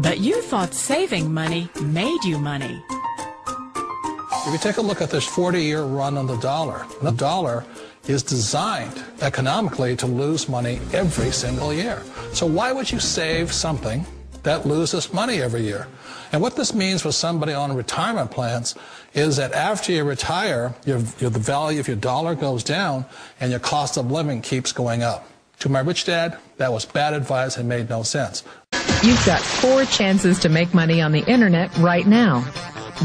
But you thought saving money made you money. If you take a look at this 40-year run on the dollar is designed economically to lose money every single year. So why would you save something that loses money every year? And what this means for somebody on retirement plans is that after you retire, the value of your dollar goes down and your cost of living keeps going up. To my rich dad, that was bad advice and made no sense. You've got 4 chances to make money on the internet right now.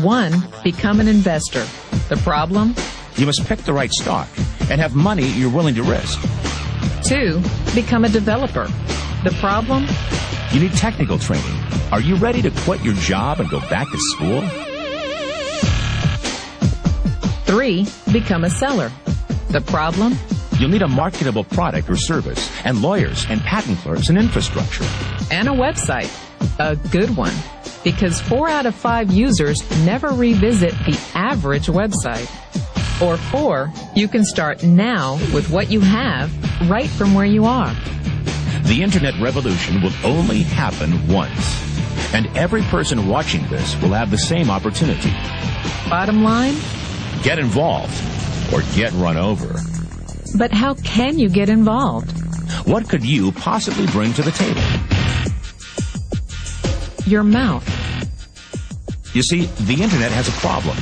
1, become an investor. The problem? You must pick the right stock and have money you're willing to risk. 2, become a developer. The problem? You need technical training. Are you ready to quit your job and go back to school? 3, become a seller. The problem? You'll need a marketable product or service, and lawyers and patent clerks and infrastructure. And a website. A good one. Because 4 out of 5 users never revisit the average website. Or 4, you can start now with what you have right from where you are. The internet revolution will only happen once. And every person watching this will have the same opportunity. Bottom line? Get involved or get run over. But how can you get involved? What could you possibly bring to the table? Your mouth. You see, the internet has a problem.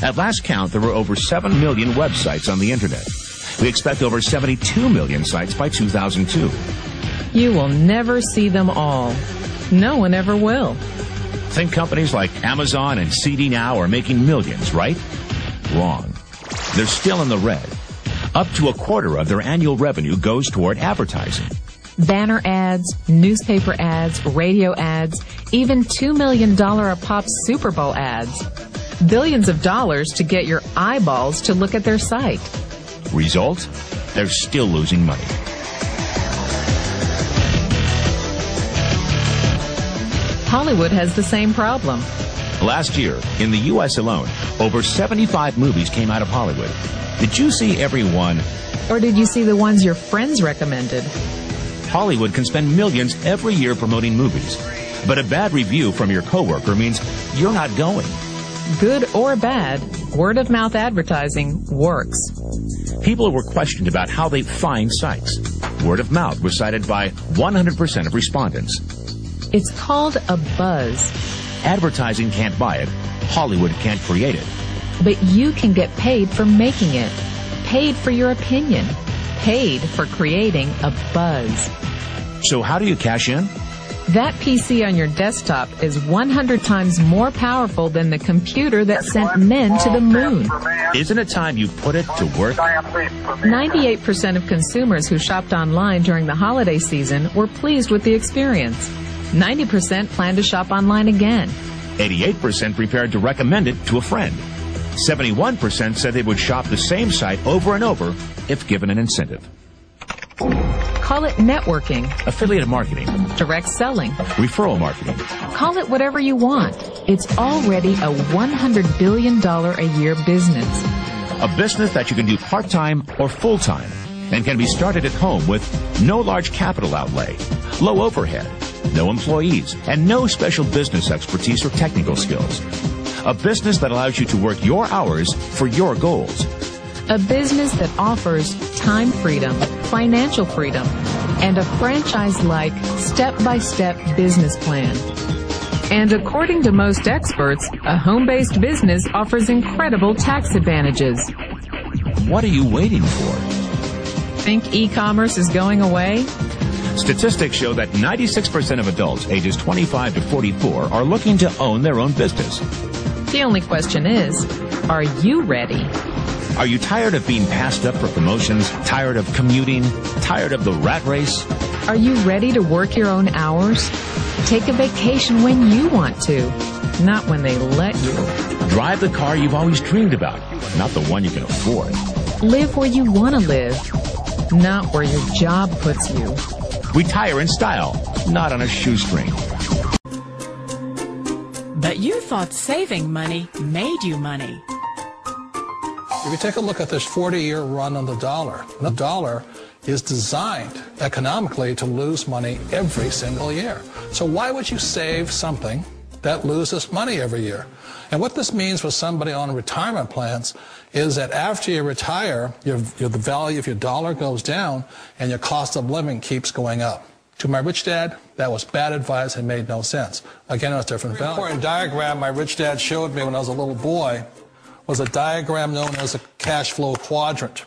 At last count, there were over 7 million websites on the internet. We expect over 72 million sites by 2002. You will never see them all. No one ever will. Think companies like Amazon and CD Now are making millions, right? Wrong. They're still in the red. Up to a quarter of their annual revenue goes toward advertising. Banner ads, newspaper ads, radio ads, even $2 million a pop Super Bowl ads. Billions of dollars to get your eyeballs to look at their site. Result? They're still losing money. Hollywood has the same problem. Last year, in the U.S. alone, over 75 movies came out of Hollywood. Did you see every one? Or did you see the ones your friends recommended? Hollywood can spend millions every year promoting movies. But a bad review from your coworker means you're not going. Good or bad, word-of-mouth advertising works. People were questioned about how they find sites. Word of mouth was cited by 100% of respondents. It's called a buzz. Advertising can't buy it. Hollywood can't create it. But you can get paid for making it. Paid for your opinion. Paid for creating a buzz. So how do you cash in? That PC on your desktop is 100 times more powerful than the computer that sent men to the moon. Isn't it time you put it to work? 98% of consumers who shopped online during the holiday season were pleased with the experience. 90% plan to shop online again. 88% prepared to recommend it to a friend. 71% said they would shop the same site over and over if given an incentive. Call it networking, Affiliate marketing, direct selling, referral marketing. Call it whatever you want. It's already a $100 billion a year business. A business that you can do part-time or full-time and can be started at home with no large capital outlay, low overhead, no employees, and no special business expertise or technical skills. A business that allows you to work your hours for your goals. A business that offers time freedom, financial freedom, and a franchise-like, step-by-step business plan. And according to most experts, a home-based business offers incredible tax advantages. What are you waiting for? Think e-commerce is going away? Statistics show that 96% of adults ages 25 to 44 are looking to own their own business. The only question is, are you ready? Are you tired of being passed up for promotions, tired of commuting, tired of the rat race? Are you ready to work your own hours? Take a vacation when you want to, not when they let you. Drive the car you've always dreamed about, not the one you can afford. Live where you want to live, not where your job puts you. Retire in style, not on a shoestring. But you thought saving money made you money. If you take a look at this 40-year run on the dollar is designed economically to lose money every single year. So why would you save something that loses money every year? And what this means for somebody on retirement plans is that after you retire, the value of your dollar goes down and your cost of living keeps going up. To my rich dad, that was bad advice and made no sense. Again, it was different value. An important diagram my rich dad showed me when I was a little boy was a diagram known as a cash flow quadrant.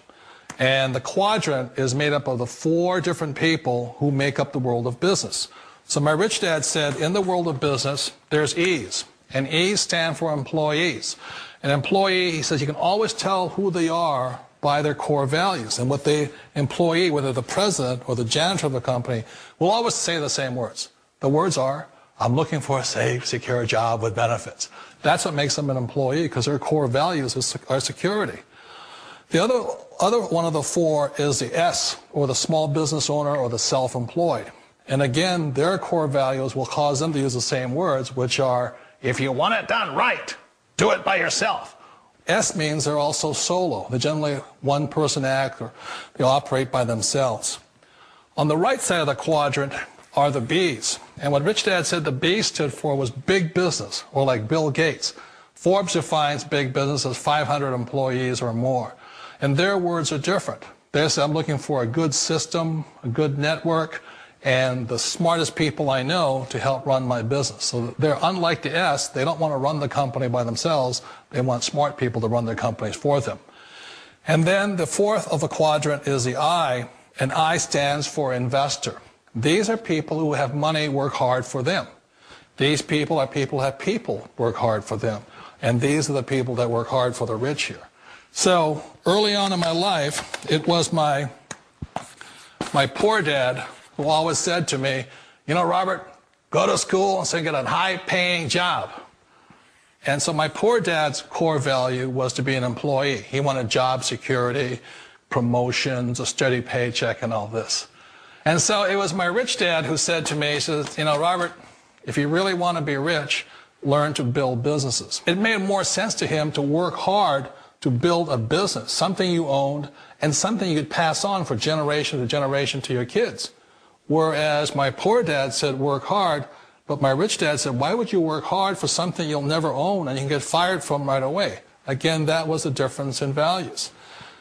And the quadrant is made up of the 4 different people who make up the world of business. So my rich dad said, in the world of business, there's E's. And E's stand for employees. An employee, he says, you can always tell who they are by their core values. And what the employee, whether the president or the janitor of the company, will always say the same words. The words are, I'm looking for a safe, secure job with benefits. That's what makes them an employee, because their core values are security. The other one of the 4 is the S, or the small business owner or the self-employed. And again, their core values will cause them to use the same words, which are, if you want it done right, do it by yourself. S means they're also solo. They're generally one-person act, or they operate by themselves. On the right side of the quadrant are the B's. And what Rich Dad said the B stood for was big business, or like Bill Gates. Forbes defines big business as 500 employees or more. And their words are different. They say, I'm looking for a good system, a good network, and the smartest people I know to help run my business. So they're unlike the S. They don't want to run the company by themselves. They want smart people to run their companies for them. And then the 4th of the quadrant is the I, and I stands for investor. These are people who have money work hard for them. These people are people who have people work hard for them. And these are the people that work hard for the rich here. So early on in my life, it was my poor dad who always said to me, you know, Robert, go to school and so get a high-paying job. And so my poor dad's core value was to be an employee. He wanted job security, promotions, a steady paycheck, and all this. And so it was my rich dad who said to me, he says, you know, Robert, if you really want to be rich, learn to build businesses. It made more sense to him to work hard to build a business, something you owned, and something you could pass on for generation to generation to your kids. Whereas my poor dad said work hard, but my rich dad said, why would you work hard for something you'll never own and you can get fired from right away? Again, that was the difference in values.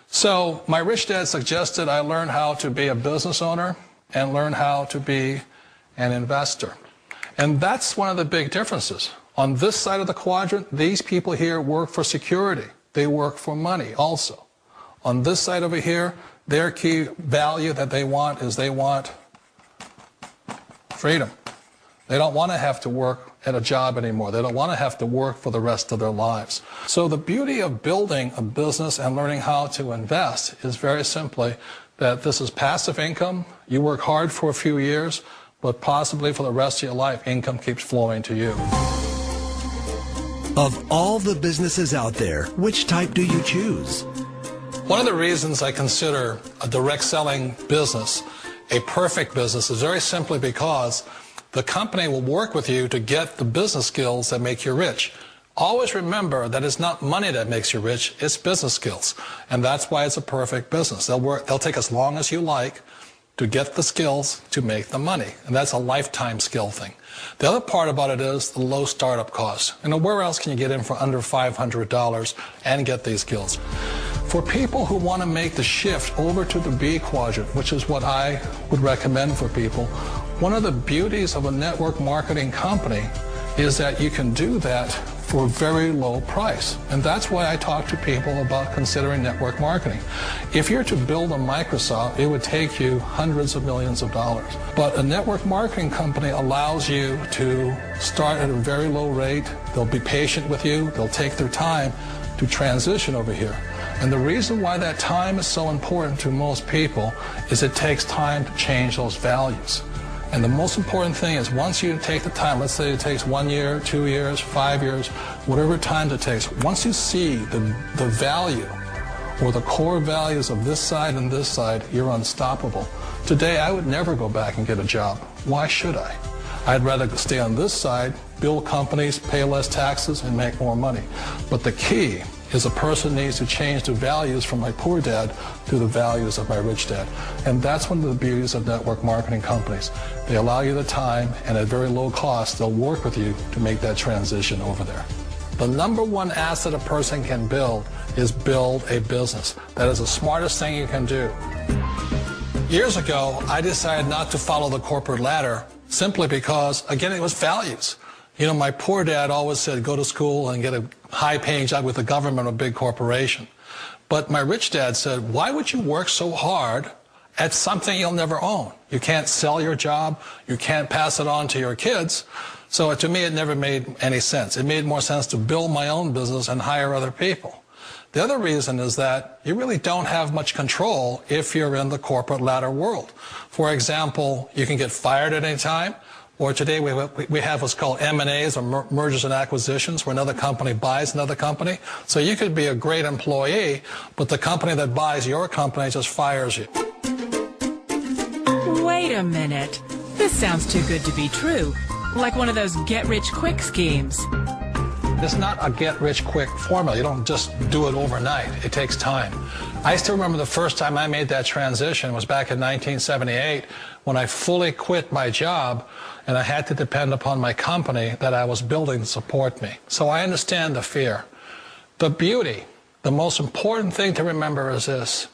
So my rich dad suggested I learn how to be a business owner and learn how to be an investor. And that's one of the big differences. On this side of the quadrant, these people here work for security. They work for money also. On this side over here, their key value that they want is they want freedom. They don't want to have to work at a job anymore. They don't want to have to work for the rest of their lives. So the beauty of building a business and learning how to invest is very simply that this is passive income. You work hard for a few years, but possibly for the rest of your life, income keeps flowing to you. Of all the businesses out there, which type do you choose? One of the reasons I consider a direct selling business a perfect business is very simply because the company will work with you to get the business skills that make you rich. Always remember that it's not money that makes you rich, it's business skills. And that's why it's a perfect business. They'll take as long as you like to get the skills to make the money. And that's a lifetime skill thing. The other part about it is the low startup cost. You know, where else can you get in for under $500 and get these skills? For people who want to make the shift over to the B quadrant, which is what I would recommend for people, one of the beauties of a network marketing company is that you can do that for a very low price. And that's why I talk to people about considering network marketing. If you're to build a Microsoft, it would take you hundreds of millions of dollars. But a network marketing company allows you to start at a very low rate. They'll be patient with you. They'll take their time to transition over here. And the reason why that time is so important to most people is it takes time to change those values. And the most important thing is once you take the time, let's say it takes 1 year, 2 years, 5 years, whatever time it takes, once you see the value or the core values of this side and this side, you're unstoppable. Today, I would never go back and get a job. Why should I? I'd rather stay on this side, build companies, pay less taxes, and make more money. But the key is a person needs to change the values from my poor dad to the values of my rich dad. And that's one of the beauties of network marketing companies. They allow you the time, and at very low cost, they'll work with you to make that transition over there. The number one asset a person can build is build a business. That is the smartest thing you can do. Years ago, I decided not to follow the corporate ladder simply because, again, it was values. You know, my poor dad always said, go to school and get a high-paying job with the government or a big corporation. But my rich dad said, why would you work so hard at something you'll never own? You can't sell your job. You can't pass it on to your kids. So to me, it never made any sense. It made more sense to build my own business and hire other people. The other reason is that you really don't have much control if you're in the corporate ladder world. For example, you can get fired at any time. Or today we have what's called M&As, or mergers and acquisitions, where another company buys another company. So you could be a great employee, but the company that buys your company just fires you. Wait a minute. This sounds too good to be true. Like one of those get-rich-quick schemes. It's not a get-rich-quick formula. You don't just do it overnight. It takes time. I still remember the first time I made that transition was back in 1978 when I fully quit my job and I had to depend upon my company that I was building to support me. So I understand the fear. The beauty, the most important thing to remember is this.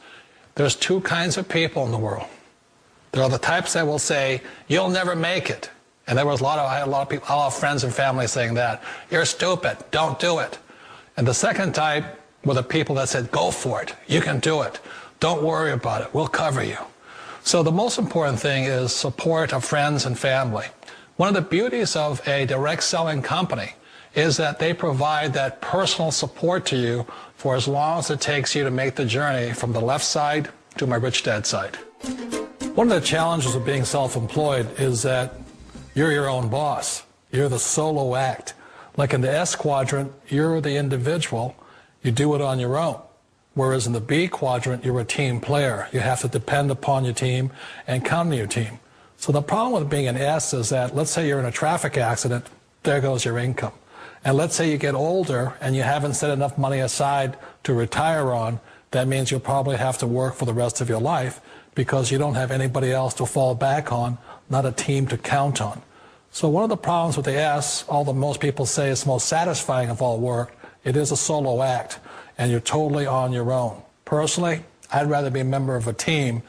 There's two kinds of people in the world. There are the types that will say, you'll never make it. And I had a lot of people, a lot of friends and family saying that. You're stupid. Don't do it. And the second type were the people that said, go for it. You can do it. Don't worry about it. We'll cover you. So the most important thing is support of friends and family. One of the beauties of a direct selling company is that they provide that personal support to you for as long as it takes you to make the journey from the left side to my rich dad side. One of the challenges of being self-employed is that you're your own boss. You're the solo act. Like in the S quadrant, you're the individual. You do it on your own. Whereas in the B quadrant, you're a team player. You have to depend upon your team and count on your team. So the problem with being an S is that, let's say you're in a traffic accident, there goes your income. And let's say you get older and you haven't set enough money aside to retire on, that means you'll probably have to work for the rest of your life because you don't have anybody else to fall back on, not a team to count on. So one of the problems with the S, although most people say it's the most satisfying of all work, it is a solo act, and you're totally on your own. Personally, I'd rather be a member of a team.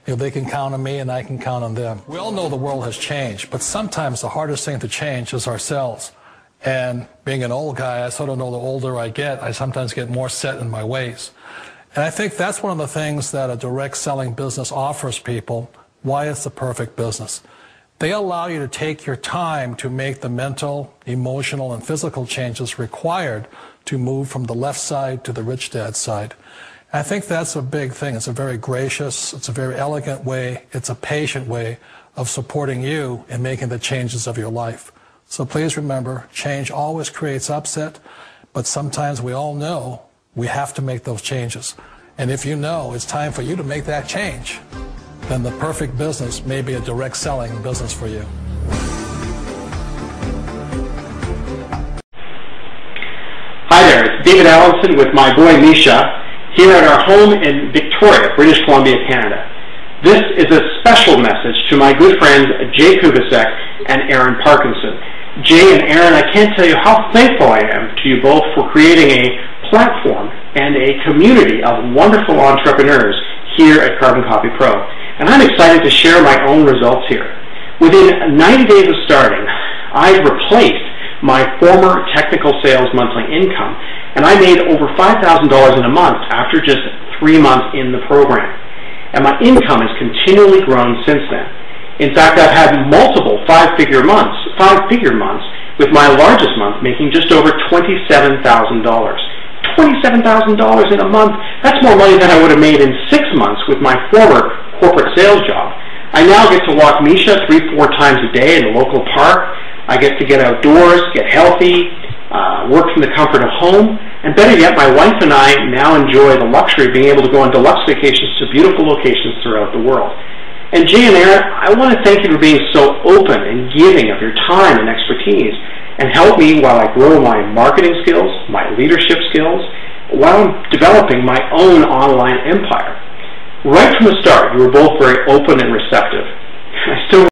You know, they can count on me and I can count on them. We all know the world has changed, but sometimes the hardest thing to change is ourselves. And being an old guy, I sort of know the older I get, I sometimes get more set in my ways. And I think that's one of the things that a direct selling business offers people, why it's the perfect business. They allow you to take your time to make the mental, emotional, and physical changes required to move from the left side to the rich dad side. I think that's a big thing. It's a very gracious, it's a very elegant way, it's a patient way of supporting you in making the changes of your life. So please remember, change always creates upset, but sometimes we all know we have to make those changes. And if you know it's time for you to make that change, then the perfect business may be a direct selling business for you. Hi there, it's David Allison with my boy Misha here at our home in Victoria, British Columbia, Canada. This is a special message to my good friends Jay Kubasek and Aaron Parkinson. Jay and Aaron, I can't tell you how thankful I am to you both for creating a platform and a community of wonderful entrepreneurs here at Carbon Copy Pro. And I'm excited to share my own results here. Within 90 days of starting, I replaced my former technical sales monthly income, and I made over $5,000 in a month after just 3 months in the program. And my income has continually grown since then. In fact, I've had multiple five-figure months, with my largest month making just over $27,000. $27,000 in a month, that's more money than I would have made in 6 months with my former corporate sales job. I now get to walk Misha 3-4 times a day in the local park. I get to get outdoors, get healthy, work from the comfort of home, and better yet, my wife and I now enjoy the luxury of being able to go on deluxe vacations to beautiful locations throughout the world. And Jay and Aaron, I want to thank you for being so open and giving of your time and expertise, and help me while I grow my marketing skills, my leadership skills, while developing my own online empire. Right from the start, you were both very open and receptive. I still